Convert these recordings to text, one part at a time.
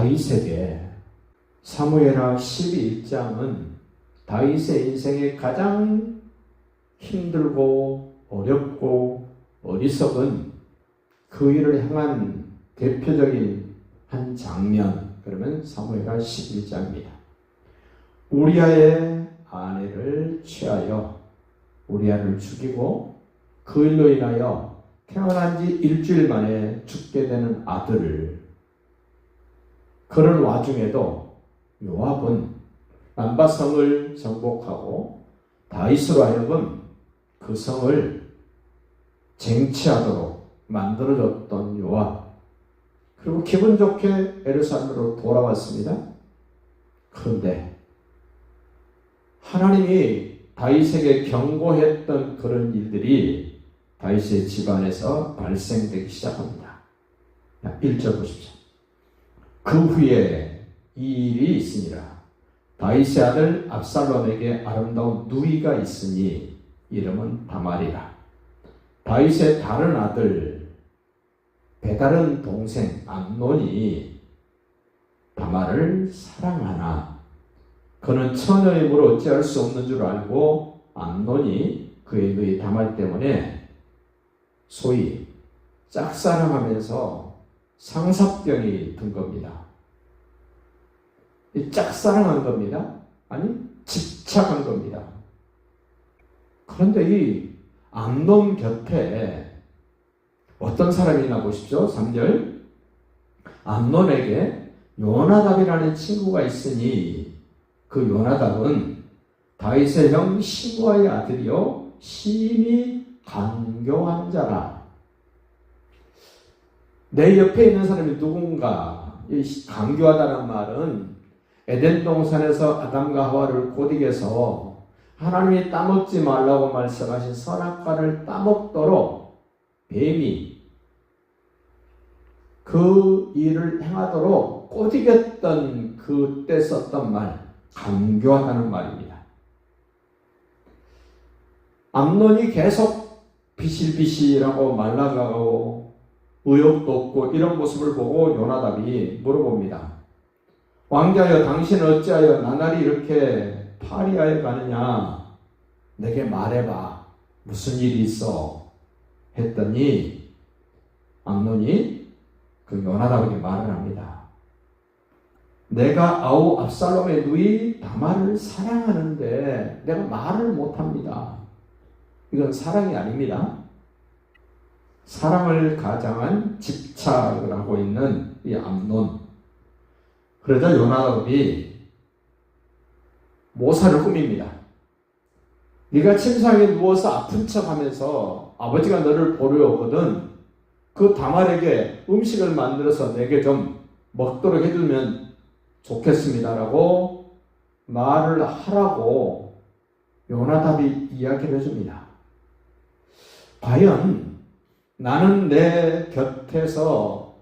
다윗에게 사무엘하 12장은 다윗의 인생에 가장 힘들고 어렵고 어리석은 그 일을 향한 대표적인 한 장면, 그러면 사무엘하 11장입니다. 우리아의 아내를 취하여 우리아를 죽이고 그 일로 인하여 태어난 지 일주일 만에 죽게 되는 아들을, 그런 와중에도 요압은 남바성을 정복하고 다윗으로 하여금 그 성을 쟁취하도록 만들어줬던 요압, 그리고 기분 좋게 예루살렘으로 돌아왔습니다. 그런데 하나님이 다윗에게 경고했던 그런 일들이 다윗의 집안에서 발생되기 시작합니다. 1절 보십시오. 그 후에 이 일이 있으니라. 다윗의 아들 압살롬에게 아름다운 누이가 있으니 이름은 다말이라. 다윗의 다른 아들, 배다른 동생 암논이 다말을 사랑하나 그는 처녀이므로 어찌할 수 없는 줄 알고 암논이 그의 누이 다말 때문에 소위 짝사랑하면서 상사병이 든 겁니다. 이 짝사랑한 겁니다. 아니, 집착한 겁니다. 그런데 이 암논 곁에 어떤 사람이 있나 보십시오. 3절. 암논에게 요나답이라는 친구가 있으니 그 요나답은 다윗의 형 시므아의 아들이요 심히 간교한 자라. 내 옆에 있는 사람이 누군가, 이 간교하다는 말은 에덴 동산에서 아담과 하와를 고딕에서 하나님이 따먹지 말라고 말씀하신 선악과를 따먹도록 뱀이 그 일을 행하도록 꼬드겼던 그때 썼던 말, 간교하다는 말입니다. 암논이 계속 비실비실하고 말라가고 의욕도 없고 이런 모습을 보고 요나답이 물어봅니다. 왕자여, 당신은 어찌하여 나날이 이렇게 파리하여 가느냐? 내게 말해봐. 무슨 일이 있어? 했더니 암논이 그 요나답에게 말을 합니다. 내가 아우 압살롬의 누이 다말을 사랑하는데 내가 말을 못합니다. 이건 사랑이 아닙니다. 사랑을 가장한 집착을 하고 있는 이 암논. 그러자 요나답이 모사를 꾸밉니다. 네가 침상에 누워서 아픈 척하면서 아버지가 너를 보러 오거든 그 다말에게 음식을 만들어서 내게 좀 먹도록 해주면 좋겠습니다라고 말을 하라고 요나답이 이야기를 해줍니다. 과연 나는 내 곁에서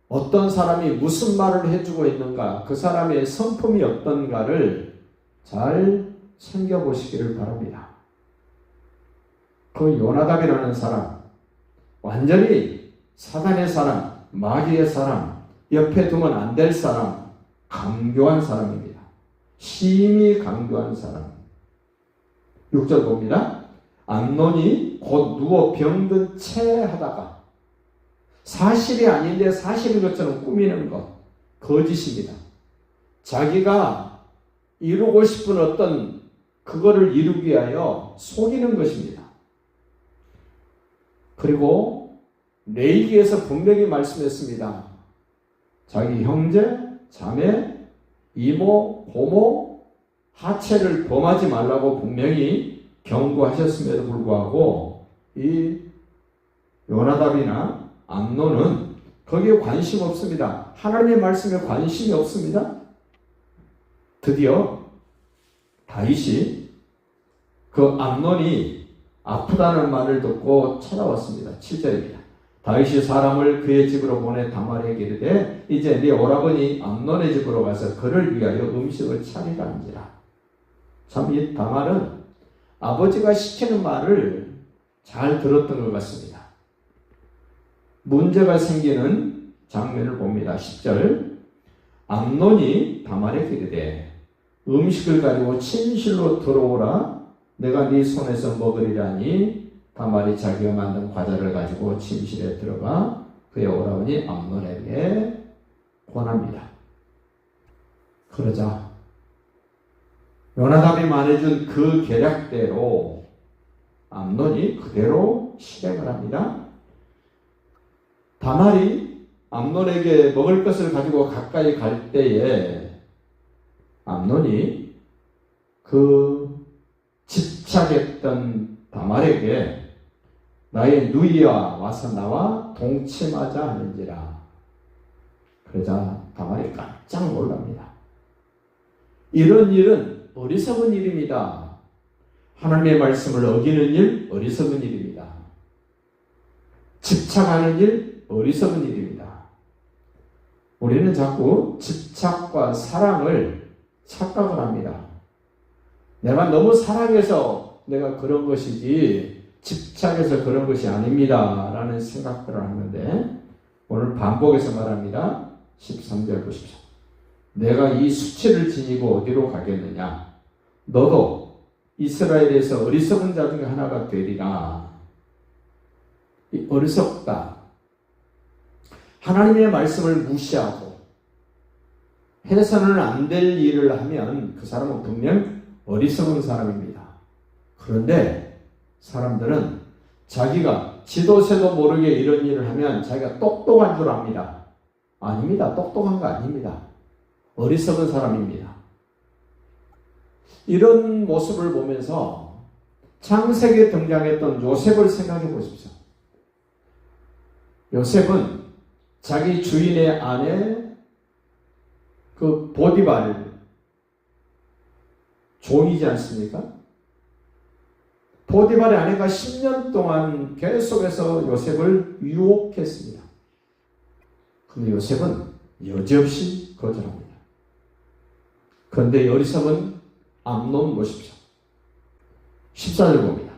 어떤 사람이 무슨 말을 해주고 있는가, 그 사람의 성품이 어떤가를 잘 챙겨보시기를 바랍니다. 그 요나답이라는 사람, 완전히 사단의 사람, 마귀의 사람, 옆에 두면 안 될 사람, 강교한 사람입니다. 심히 강교한 사람. 6절 봅니다. 암논이 곧 누워 병든 채 하다가, 사실이 아닌데 사실인 것처럼 꾸미는 것, 거짓입니다. 자기가 이루고 싶은 어떤 그거를 이루기 위하여 속이는 것입니다. 그리고 레위기에서 분명히 말씀했습니다. 자기 형제, 자매, 이모, 고모, 하체를 범하지 말라고 분명히 경고하셨음에도 불구하고 이 요나답이나 암논은 거기에 관심 없습니다. 하나님의 말씀에 관심이 없습니다. 드디어 다윗이 그 암논이 아프다는 말을 듣고 찾아왔습니다. 7절입니다. 다윗이 사람을 그의 집으로 보내 다말에게 이르되 이제 네 오라버니 암논의 집으로 가서 그를 위하여 음식을 차리라는지라. 참 이 다말은 아버지가 시키는 말을 잘 들었던 것 같습니다. 문제가 생기는 장면을 봅니다. 10절. 암논이 다말에게 이르되 음식을 가지고 침실로 들어오라. 내가 네 손에서 먹으리라니. 다말이 자기가 만든 과자를 가지고 침실에 들어가 그의 오라버니 암논에게 권합니다. 그러자 요나답이 말해준 그 계략대로 암논이 그대로 실행을 합니다. 다말이 암논에게 먹을 것을 가지고 가까이 갈 때에 암논이 그 집착했던 다말에게 나의 누이야 와서 나와 동침하자 하는지라. 그러자 다말이 깜짝 놀랍니다. 이런 일은 어리석은 일입니다. 하나님의 말씀을 어기는 일 어리석은 일입니다. 집착하는 일 어리석은 일입니다. 우리는 자꾸 집착과 사랑을 착각을 합니다. 내가 너무 사랑해서 내가 그런 것이지 집착해서 그런 것이 아닙니다 라는 생각들을 하는데, 오늘 반복해서 말합니다. 13절 보십시오. 내가 이 수치를 지니고 어디로 가겠느냐. 너도 이스라엘에서 어리석은 자 중에 하나가 되리라. 이 어리석다. 하나님의 말씀을 무시하고 해서는 안 될 일을 하면 그 사람은 분명 어리석은 사람입니다. 그런데 사람들은 자기가 지도새도 모르게 이런 일을 하면 자기가 똑똑한 줄 압니다. 아닙니다. 똑똑한 거 아닙니다. 어리석은 사람입니다. 이런 모습을 보면서 창세기에 등장했던 요셉을 생각해 보십시오. 요셉은 자기 주인의 아내 그 보디발 종이지 않습니까? 보디발의 아내가 10년 동안 계속해서 요셉을 유혹했습니다. 그런데 요셉은 여지없이 거절합니다. 그런데 어리석은 암논 보십시오. 14절 봅니다.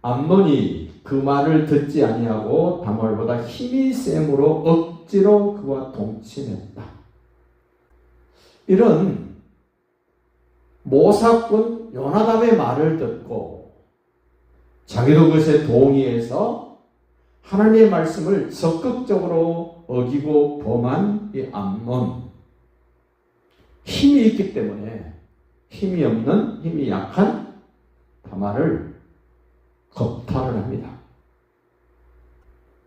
암논이 그 말을 듣지 아니하고 다말보다 힘이 셈으로 억지로 그와 동침했다. 이런 모사꾼 요나답의 말을 듣고 자기도 그것에 동의해서 하나님의 말씀을 적극적으로 어기고 범한 이 암논, 힘이 있기 때문에 힘이 없는, 힘이 약한 다말을 겁탈을 합니다.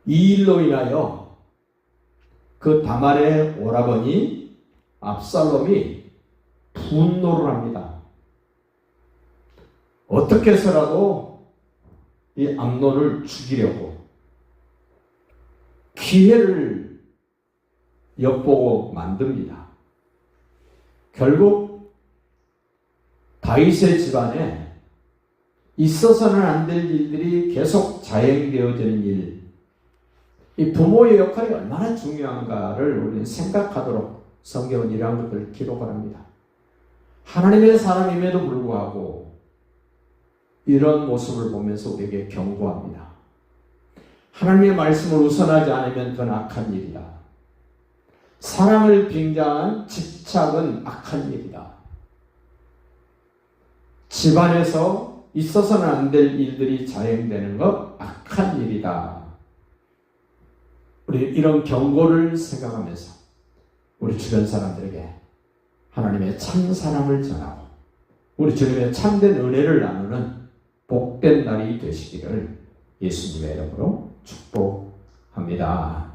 이 일로 인하여 그 다말의 오라버니 압살롬이 분노를 합니다. 어떻게 해서라도 이 암논을 죽이려고 기회를 엿보고 만듭니다. 결국 다윗의 집안에 있어서는 안 될 일들이 계속 자행되어지는 일, 이 부모의 역할이 얼마나 중요한가를 우리는 생각하도록 성경은 이러한 것들을 기록을 합니다. 하나님의 사람임에도 불구하고 이런 모습을 보면서 우리에게 경고합니다. 하나님의 말씀을 우선하지 않으면 그건 악한 일이다. 사랑을 빙자한 집착은 악한 일이다. 집안에서 있어서는 안 될 일들이 자행되는 것 악한 일이다. 우리 이런 경고를 생각하면서 우리 주변 사람들에게 하나님의 참 사랑을 전하고 우리 주님의 참된 은혜를 나누는 복된 날이 되시기를 예수님의 이름으로 축복합니다.